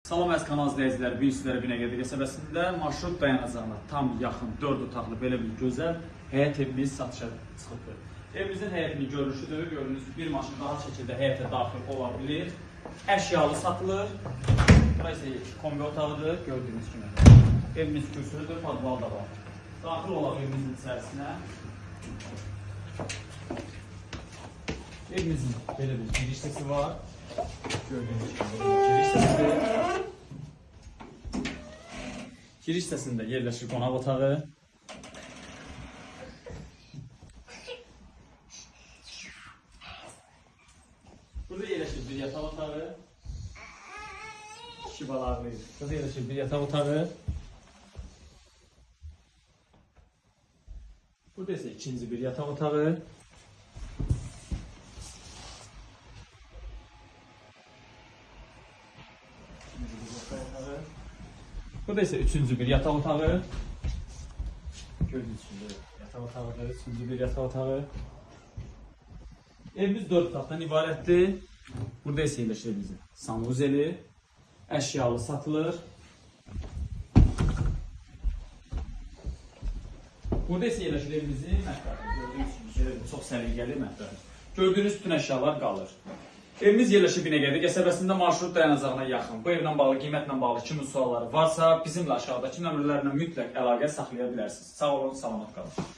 Salam əziz kanal izləyiciləri, bir sizlərə Binəqədi qəsəbəsində marşrut dayanacağına tam yaxın 4 otaqlı belə bir gözəl həyət evimiz satışa çıxıbdır. Evimizin həyətinin görünüşüdür. Gördüyünüz bir maşın rahat şəkildə həyətə daxil ola bilir. Əşyalı satılır. Burası kombi otağıdır, gördüyünüz kimi. Evimiz kürsülüdür, podval da var. Daxil olaq evimizin içərisinə. Evimizin belə bir giriş səsi var. Gördüğünüz gibi giriş səsidir. Giriş səsində yerləşir qonaq otağı. Burada yerləşir bir yataq otağı. İki balarlıyız. Burada yerləşir bir yataq otağı. Burada ise ikinci bir yataq otağı. Burada ise üçüncü bir yataq otağı. Gördüğünüz gibi yataq otağıdır. Üçüncü bir yataq otağı. Evimiz 4 otaqdan ibarətdir. Burada ise yerləşir bizim sanuzeli. Əşyalı satılır. Burada ise yerləşir evimizin mətbəxi. Gördüğünüz gibi çox səliqəli mətbəxi. Gördüyünüz bütün əşyalar qalır. Evimiz yerləşir Binəqədi qəsəbəsində marşrut dayanacağına yaxın. Bu evlə bağlı, qiymətlə bağlı kimi sualları varsa, bizimlə aşağıdakı nömrələrlə mütləq əlaqə saxlaya bilərsiniz. Sağ olun, salamat qalın.